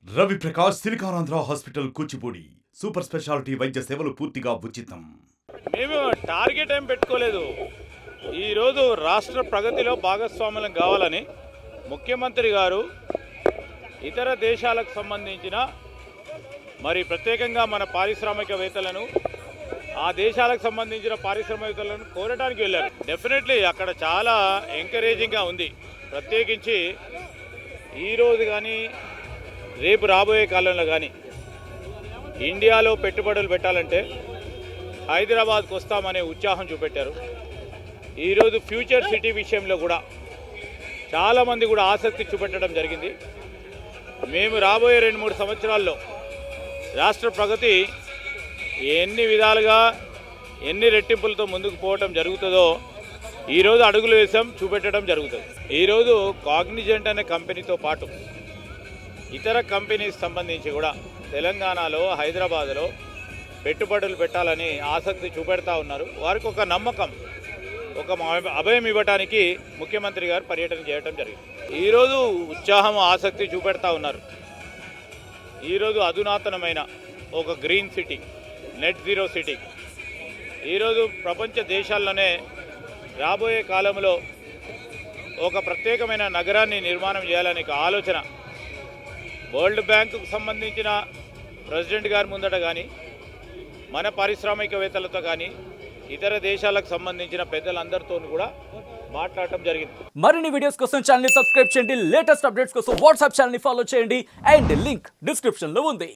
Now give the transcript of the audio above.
Ravi Prakash Siliconandhra hospital Kuchipudi super speciality వైద్య సేవలు పూర్తిగా ఉచితం. మేము టార్గెట్ ఏం పెట్టుకోలేదు. ఈరోజు రాష్ట్ర ప్రగతిలో భాగస్వాములం కావాలని ముఖ్యమంత్రి గారు ఇతర దేశాలకు సంబంధించిన మరి ప్రత్యేకంగా మన పారిశ్రామికవేత్తలను ఆ దేశాలకు సంబంధించిన పారిశ్రామికవేత్తలను కోరడానికి వెళ్ళారు. డెఫినెట్లీ అక్కడ చాలా ఎంకరేజింగ్గా ఉంది. ప్రత్యేకించి ఈరోజు కానీ రేపు రాబోయే కాలంలో కానీ ఇండియాలో పెట్టుబడులు పెట్టాలంటే హైదరాబాద్కు వస్తామనే ఉత్సాహం చూపెట్టారు. ఈరోజు ఫ్యూచర్ సిటీ విషయంలో కూడా చాలామంది కూడా ఆసక్తి చూపెట్టడం జరిగింది. మేము రాబోయే 2-3 సంవత్సరాల్లో రాష్ట్ర ప్రగతి ఎన్ని విధాలుగా ఎన్ని రెట్టింపులతో ముందుకు పోవటం జరుగుతుందో ఈరోజు అడుగులు వేసాం, చూపెట్టడం జరుగుతుంది. ఈరోజు కాగ్నిజెంట్ అనే కంపెనీతో పాటు ఇతర కంపెనీస్ సంబంధించి కూడా తెలంగాణలో హైదరాబాద్లో పెట్టుబడులు పెట్టాలని ఆసక్తి చూపెడతా ఉన్నారు. వారికి ఒక నమ్మకం, ఒక అభయం ఇవ్వడానికి ముఖ్యమంత్రి గారు పర్యటన చేయడం జరిగింది. ఈరోజు ఉత్సాహం ఆసక్తి చూపెడతా ఉన్నారు. ఈరోజు అధునాతనమైన ఒక green city, net zero city ఈరోజు ప్రపంచ దేశాల్లోనే రాబోయే కాలంలో ఒక ప్రత్యేకమైన నగరాన్ని నిర్మాణం చేయాలనే ఆలోచన వరల్డ్ బ్యాంకుకు సంబంధించిన ప్రెసిడెంట్ గారి ముందట కానీ మన పారిశ్రామికవేత్తలతో కానీ ఇతర దేశాలకు సంబంధించిన పెద్దలందరితో కూడా మాట్లాడటం జరిగింది. మరిన్ని వీడియోస్ కోసం ఛానల్ ని సబ్స్క్రైబ్ చేయండి. లేటెస్ట్ అప్డేట్స్ కోసం వాట్సాప్ ఛానల్ ని ఫాలో చేయండి. అండ్ లింక్ డిస్క్రిప్షన్ లో ఉంది.